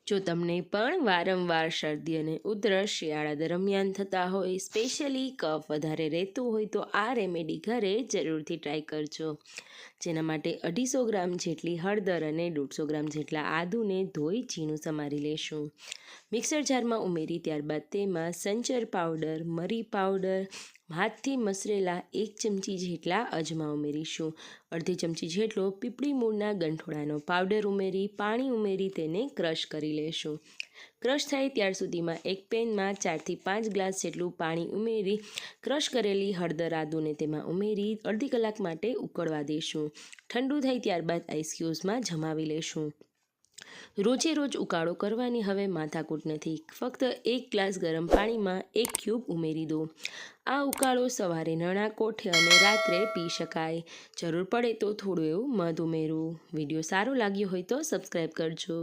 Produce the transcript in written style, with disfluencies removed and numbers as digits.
જો તમને પણ વારંવાર શરદી અને ઉધરસ શિયાળા દરમિયાન થતા હોય, સ્પેશિયલી કફ વધારે રહેતું હોય, તો આ રેમેડી ઘરે જરૂરથી ટ્રાય કરજો. જેના માટે 250 ગ્રામ જેટલી હળદર અને 150 ગ્રામ જેટલા આદુને ધોઈ ઝીણું સમારી લેશું. મિક્સર જારમાં ઉમેરી ત્યારબાદ તેમાં સંચર પાવડર, મરી પાવડર, હાથથી મસરેલા 1 ચમચી જેટલા અજમા ઉમેરીશું. અડધી ચમચી જેટલો પીપળી મૂળના ગંઠોડાનો પાવડર ઉમેરી પાણી ઉમેરી તેને ક્રશ કરી લેશું. ક્રશ થાય ત્યાર સુધીમાં એક પેનમાં 4થી 5 ગ્લાસ જેટલું પાણી ઉમેરી ક્રશ કરેલી હળદર આદુને તેમાં ઉમેરી અડધી કલાક માટે ઉકળવા દઈશું. ઠંડુ થાય ત્યારબાદ આઈસ ક્યુબ્સમાં જમાવી લેશું. રોજે રોજ ઉકાળો કરવાની હવે માથાકૂટ નથી. ફક્ત 1 ગ્લાસ ગરમ પાણીમાં 1 ક્યુબ ઉમેરી દો. આ ઉકાળો સવારે નળા કોઠે અને રાત્રે પી શકાય. જરૂર પડે તો થોડું એવું મધ ઉમેરવું. વિડીયો સારો લાગ્યો હોય તો સબસ્ક્રાઈબ કરજો.